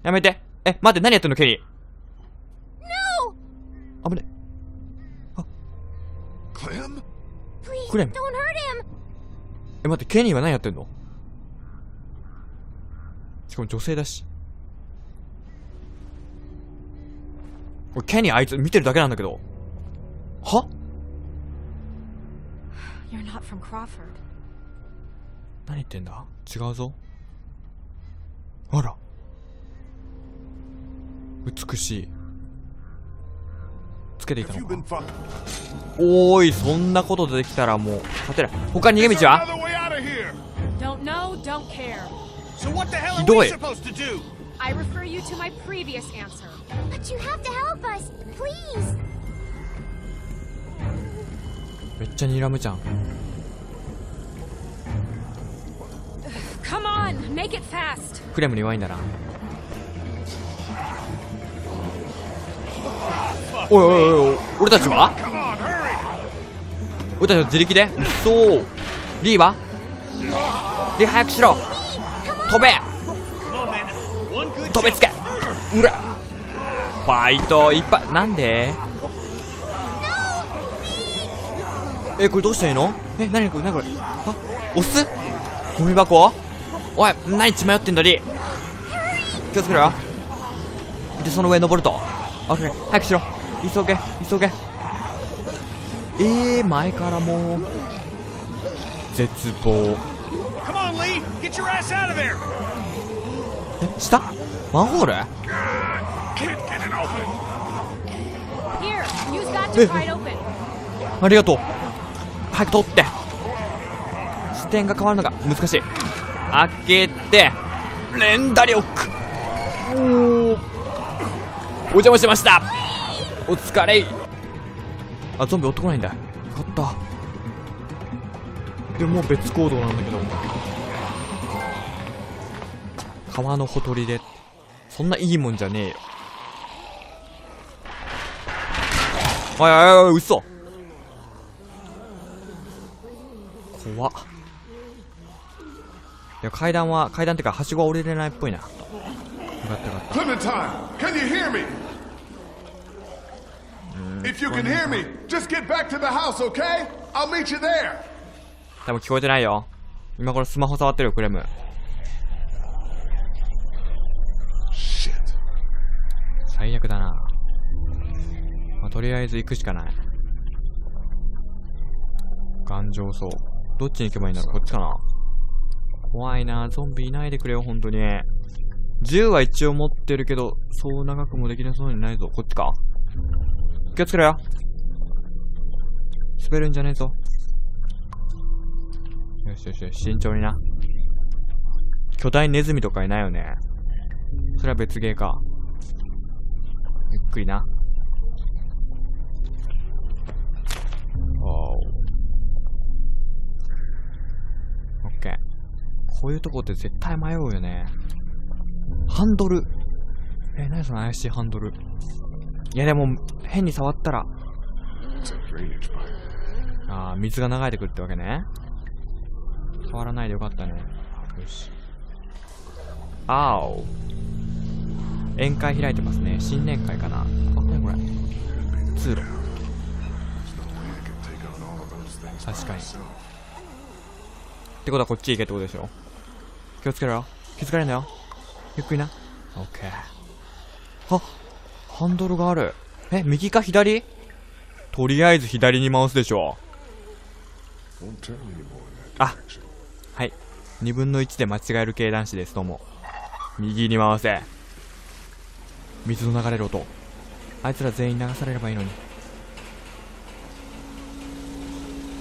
やめて。待って、何やってんのケニー。No! 危ね。Clem? クレム。Don't hurt him! 待って、ケニーは何やってんの？しかも女性だし。俺ケニーあいつ見てるだけなんだけど。は？ You're not from Crawford. 何言ってんだ？違うぞ。あら。美しい。つけていた Have の you か been fucking? おーい、そんなことできたらもう勝てない。他に逃げ道は？ Another way out of here. Don't know, don't care. So what the hell are ひど we い。 supposed to do? I refer you to my previous answer. But you have to help us, please! めっちゃ睨むじゃん。 Come on, make it fast. クレムに弱いんだな。おい、俺たちは？ Come on, hurry! 俺たちは自力で？そう。リーは？リー早くしろ。飛べ。 Come on, man. One good 飛べつけ。うら。ファイトいっぱい。なんで？これどうしたらいいの？何これ？あ、押す？ゴミ箱？おい、何血迷ってんだリー。気をつけろよ。で、その上登ると。オッケー、早くしろ。急げ。前からもう。絶望。 Come on, Lee! Get your ass out of there! 下？マンホール？ Can't get it open. Here, use that to pry it open. ありがとう。早く取って。視点が変わるのが難しい。開けて、連打力。お邪魔しました。お疲れ。あ、ゾンビ追ってこないんだ。よかった。でももう別行動なんだけど。川のほとりで。そんないいもんじゃねえよ。おい、嘘。怖っ。いや、階段ってかはしごは降りれないっぽいな。よかった。 Clementine, can you hear me? If you can hear me, just get back to the house, okay? I'll meet you there. 多分聞こえてないよ。今これスマホ触ってるよ、クレム。 Shit. 最悪だな。まあ、とりあえず行くしかない。頑丈そう。どっちに行けばいいんだろう？こっちかな。怖いな。ゾンビいないでくれよ、ほんとに。銃は一応持ってるけど、そう長くもできなそうにないぞ。こっちか。気をつけろよ。滑るんじゃねえぞ。よし、慎重にな。巨大ネズミとかいないよね。それは別ゲーか。ゆっくりな。オッケー。こういうとこって絶対迷うよね。ハンドル。何その怪しいハンドル。いやでも、変に触ったら。It's a drainage pipe. ああ、水が流れてくるってわけね。変わらないでよかったね。よし。あお。宴会開いてますね。新年会かな。あ、これこれ。通路。確かに。ってことはこっち行けってことでしょ。気をつけろよ。気づかれんなよ。ゆっくりな。オッケー。あ、ハンドルがある。え、右か左？とりあえず左に回すでしょ。あ、はい。2分の1で間違える系男子です。どうも。右に回せ。水の流れる音。あいつら全員流されればいいのに。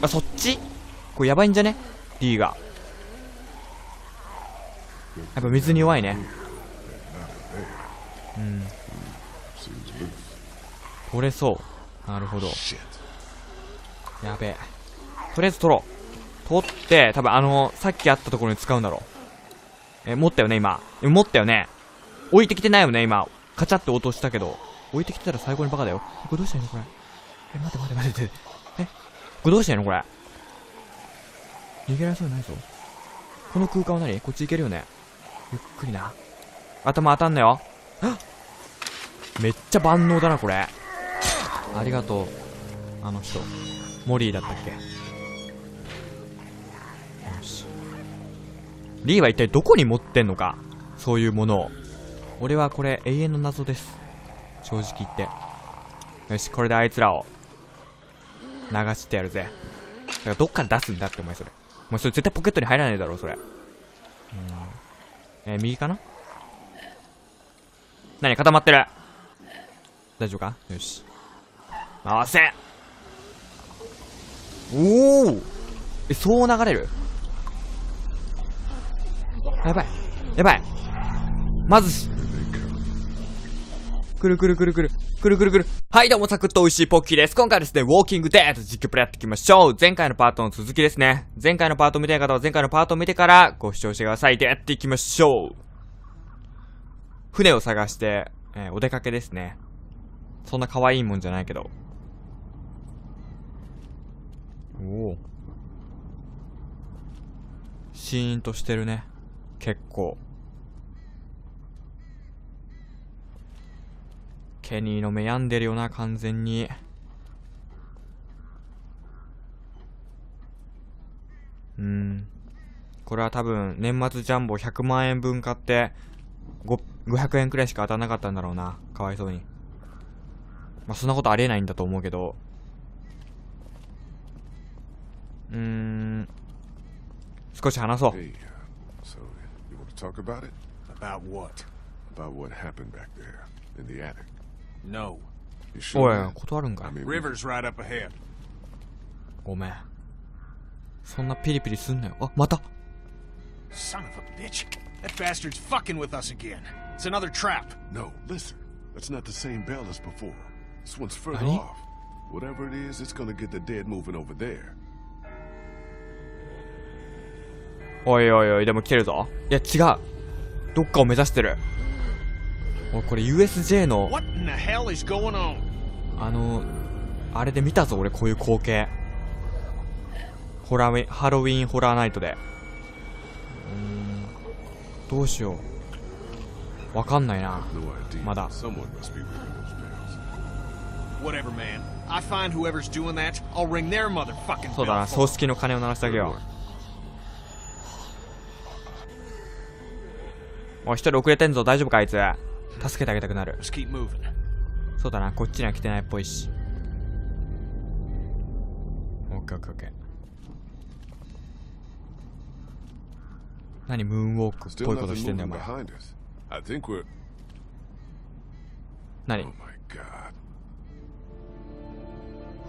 あ、そっち？これやばいんじゃね？ D が。やっぱ水に弱いね。うん。取れそう。なるほど。やべえ。とりあえず取ろう。取って、多分さっきあったところに使うんだろう。持ったよね、今。持ったよね。置いてきてないよね、今。カチャって落としたけど。置いてきてたら最高にバカだよ。これどうしたらいいのこれ。待て。これどうしたらいいのこれ。逃げられそうにないぞ。この空間は何？こっち行けるよね。ゆっくりな。頭当たんなよ。めっちゃ万能だな、これ。ありがとう。あの人。モリーだったっけ？よし。リーは一体どこに持ってんのか。そういうものを。俺はこれ永遠の謎です。正直言って。よし、これであいつらを流してやるぜ。だからどっから出すんだってお前それ。お前それ絶対ポケットに入らないだろ、それ。右かな？何固まってる。大丈夫か？よし。回せ！おお！そう流れる？やばい。まずくる。はい、どうも、サクッと美味しいポッキーです。今回はですね、ウォーキングデッド実況プレイやっていきましょう。前回のパートの続きですね。前回のパートを見たい方は前回のパートを見てからご視聴してください。で、やっていきましょう。船を探して、お出かけですね。そんな可愛いもんじゃないけど。おお。シーンとしてるね。結構。ケニーの目病んでるよな、完全に。これは多分、年末ジャンボ100万円分買って、500円くらいしか当たんなかったんだろうな。かわいそうに。まあ、そんなことありえないんだと思うけど。少し話そう。Hey, so you want to talk about it? About what? About what happened back there in the attic? No. You sure? おい、 man? 断るんか I。mean, River's right up ahead. ごめん。そんなピリピリすんなよ。あ、また。 Son of a bitch. That bastard's fucking with us again. It's another trap. No, listen. That's not the same bell as before. This one's further Nani? off. Whatever it is, it's gonna get the dead moving over there. おい、でも来てるぞ。いや、違う。どっかを目指してる。おい、これ USJ の、What in the hell is going on? あれで見たぞ、俺、こういう光景。ハロウィンホラーナイトで。どうしよう。わかんないな。 No idea. まだ。 Someone must be ringing those bells. Whatever, man. I find whoever's doing that, I'll ring their motherfucking そうだ bell な、 for 葬 them. 式の鐘を鳴らしてあげよう。おい、一人遅れてんぞ。大丈夫かあいつ。助けてあげたくなる。 Let's keep moving. そうだな、こっちには来てないっぽいし。オッケー。何ムーンウォークっ Still ぽいことし nothing てんだよ、 moving お前。 behind us. I think we're. 何 Oh my god.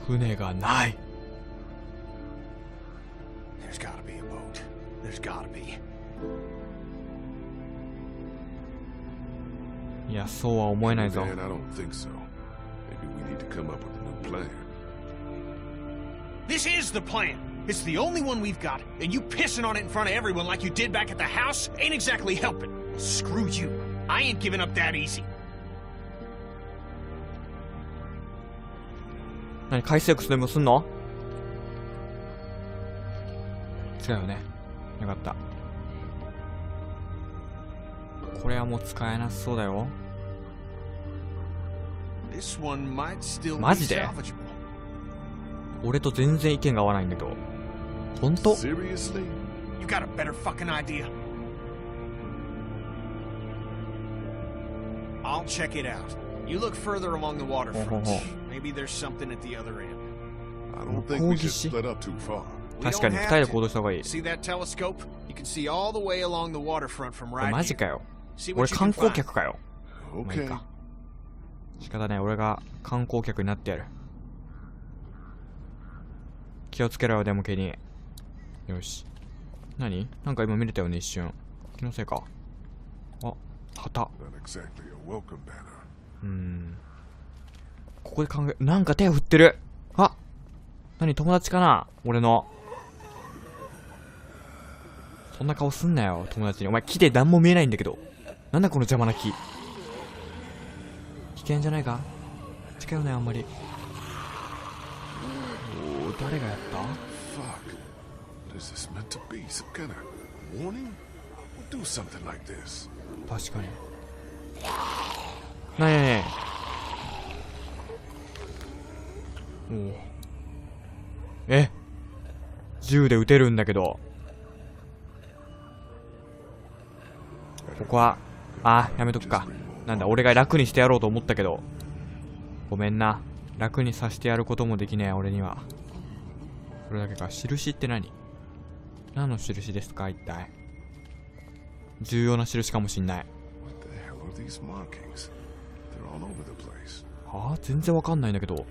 船がない。 There's gotta be a boat. There's gotta be. いや、そうは思えないぞ。 Man, I don't think so. Maybe we need to come up with a new plan. This is the plan. It's the only one we've got, and you pissing on it in front of everyone like you did back at the house ain't exactly helping. Screw you. I ain't giving up that easy. 何、海水浴でもすんの？使うよね。よかった。これはもう使えなさそうだよ。 This one might still be マジで salvageable. 俺と全然意見が合わないんだけど。本当？ Seriously? You got a better fucking idea? I'll check it out. You look further along the waterfront. Maybe there's something at the other end. I don't think we should split up too far. We 確か don't に2 have 人で to. 行動した方がいい。 See that telescope? You can see all the way along the waterfront from これ right マジ here. かよ。 See 俺 what you 観 can 光 find. 客かよ。まあいい Okay. か。仕方ない。俺が観光客になってやる。気をつけろよ、でもケニー。よし。何？なんか今見れたよね、一瞬。気のせいか。あ、旗。Not exactly a welcome banner. ここで考え、なんか手を振ってる。あ、何、友達かな俺の。そんな顔すんなよ、友達に。お前木で何も見えないんだけど。なんだこの邪魔な木。危険じゃないか？近寄るなよ、あんまり。おお、誰がやった？ Fuck. What is this meant to be? Some kind of warning? We'll do something like this. 確かに。なになに。おお。銃で撃てるんだけど。ここは、やめとくか。なんだ、俺が楽にしてやろうと思ったけど。ごめんな。楽にさせてやることもできねえ、俺には。これだけか。印って何？何の印ですか、一体。重要な印かもしんない。What the hell are these markings? They're all over the place. 全然わかんないんだけど。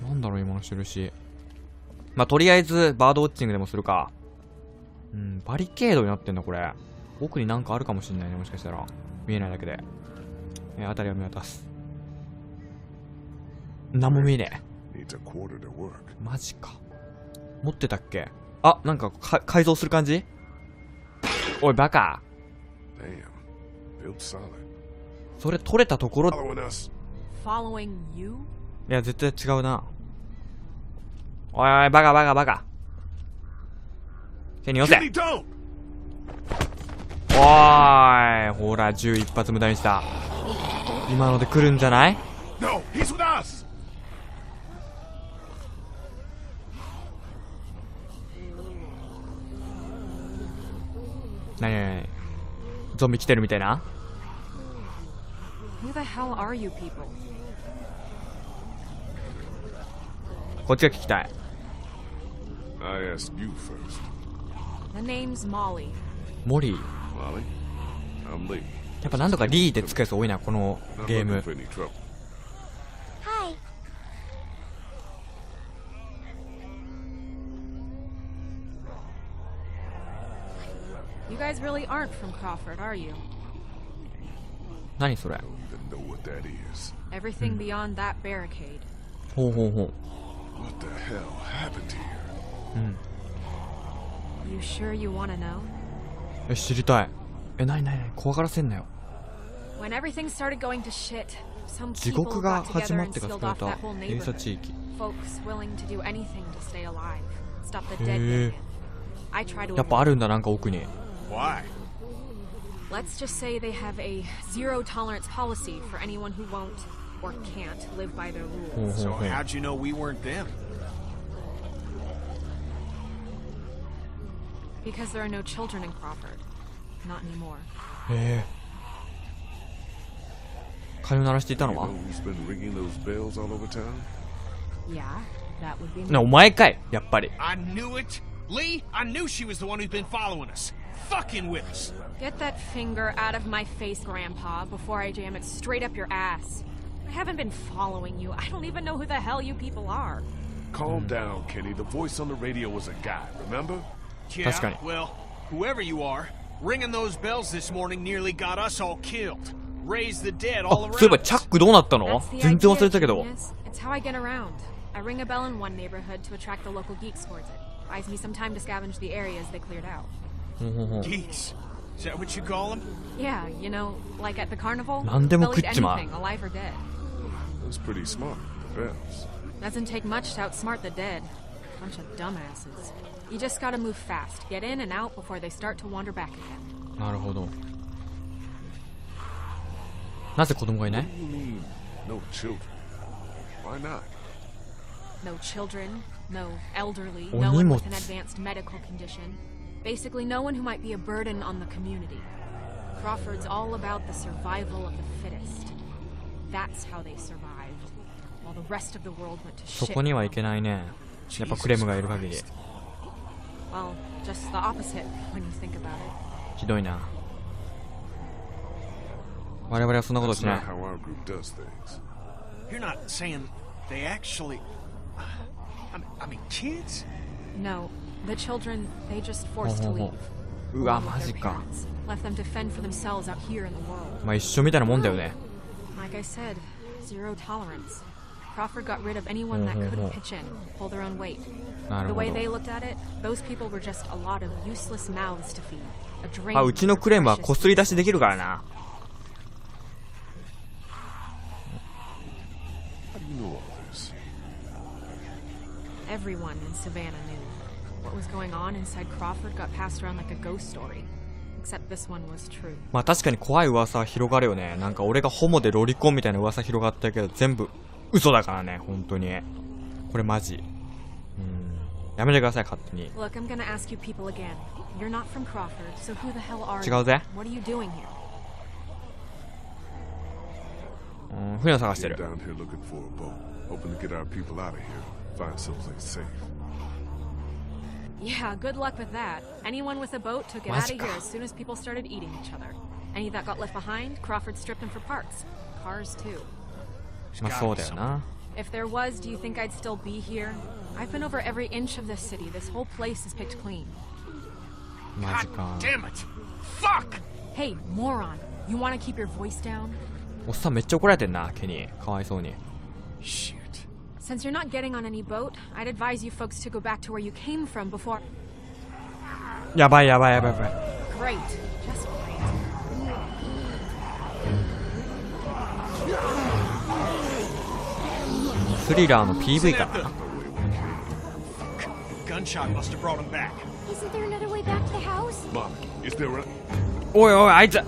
なんだろう、今の印。まあ、とりあえず、バードウォッチングでもするか。バリケードになってんだ、これ。奥になんかあるかもしんないね、もしかしたら。見えないだけで。辺りを見渡す。なんも見えねえ。 Needs a quarter to work. マジか。持ってたっけ？なんか改造する感じ？おい、バカ。 Damn. Built solid. それ取れたところ、Following us. Following you? いや、絶対違うな。おいおい、バカバカバカ。手に寄せ。 Kenny, don't! おーい、ほら、銃一発無駄にした。今ので来るんじゃない？ No, he's with us! なになになに？ゾンビ来てるみたいな？ Who the hell are you people? こっちが聞きたい。I asked you first. The name's Molly. モリー。 Molly? I'm Lee. やっぱ何度かリーって使うやつ多いな、この Not ゲー looking ム。 for any trouble. Hi. You guys really aren't from Crawford, are you? 何それ？ I don't even know what that is. Everything beyond that barricade. ほうほうほう。 What the hell happened here? You sure you want to know? 知りたい。何怖がらせんなよ。 When everything started going to shit, some 地 people 獄が got 始 together まっ and てか sealed 作ら off れ that た whole 閉鎖 neighborhood. 地域。 Folks willing to do anything to stay alive. Stop the dead へ getting え。 in. I try to やっぱあるんだ、なんか奥に。 Why? Let's just say they have a zero tolerance policy for anyone who won't or can't live by their ほう rules. ほう So ほう。 how'd you know we weren't them? Because there are no children in Crawford. Not anymore. へえ。鐘を鳴らしていた You のは know who's been ringing those bells all over town? Yeah, that would be な、 me. お前かい、やっぱり。 I knew it. Lee, I knew she was the one who's been following us. Fucking with us. Get that finger out of my face, Grandpa, before I jam it straight up your ass. I haven't been following you. I don't even know who the hell you people are. Calm down, Kenny. The voice on the radio was a guy, remember? Yeah, Pascali. well, whoever you are, ringing those bells this morning nearly got us all killed. Raised the dead all そういえば around チャ us. ックどうなったの？ That's the 全然忘 idea, れたけど。 genius. It's how I get around. I ring a bell in one neighborhood to attract the local geeks towards it. Buys me some time to scavenge the areas they cleared out. ほうほうほう。 Geeks. Is that what you call them? Yeah, you know, like at the carnival, 何でも they'll 食 eat っちまう。 anything, alive or dead. That's pretty smart, the bells. Doesn't take much to outsmart the dead. Bunch of dumbasses. You just gotta move fast. Get in and out before they start to wander back again. なるほど。なぜ子供がいない？ What do you mean, no children? Why not? No children, no elderly, Oh, no one with an Nimots. advanced medical condition. Basically, no one who might be a burden on the community. Crawford's all about the survival of the fittest. That's how they survived, while the rest of the world went to そ shit. こにはいけないね。やっぱクレムがいる限り。 Well, just the opposite when you think about it. ひどいな。我々はそんなこと That's しな not い。 how our group does things. You're not saying they actually... I mean, kids? No, the children, they just forced to Oh, leave.うわ、 along with マ their ジか。 parents. Left them to fend for themselves out here in the world. まあ一緒みたいなもんだよね。 Like I said, zero tolerance. Crawford got rid of anyone that couldn't pitch in, pull their own weight. なる The ほ way ど。 they looked at it, those people were just a lot of useless mouths to feed. A drain あ、うちのクレムはこすり出しできるからな。 How do you know all this? Everyone in Savannah knew. What was going on inside Crawford got passed around like a ghost story. Except this one was true. まあ確かに怖い噂は広がるよね。なんか俺がホモでロリコンみたいな噂広がったけど、全部嘘だからね、本当に。これマジ。やめてください、勝手に。 Look, I'm gonna ask you people again. You're not from Crawford, so who the hell are 違 you? うぜ。 What are you doing here? 船を探して Came る。 down here looking for a boat, hoping to get our people out of here, find someplace safe. Yeah, good luck with that. Anyone with a boat took it out of Maska. here as soon as people started eating each other. Any that got left behind, Crawford stripped them for parts. Cars, too. まあそうだよな。 If there was, do you think I'd still be here? I've been over every inch of this city. This whole place is picked clean. マジか。 Damn it! Fuck! Hey, moron. You want to keep your voice down? おっさんめっちゃ怒られてんな、ケニー。かわいそうに。 Shoot. Since you're not getting on any boat, I'd advise you folks to go back to where you came from before... やばいやばいやばいやばい。 Great. Just great. スリラーの PV かな。 Gunshot must have brought him back. Isn't there another way back to the house? Mommy, is there a... おいおい、あいつ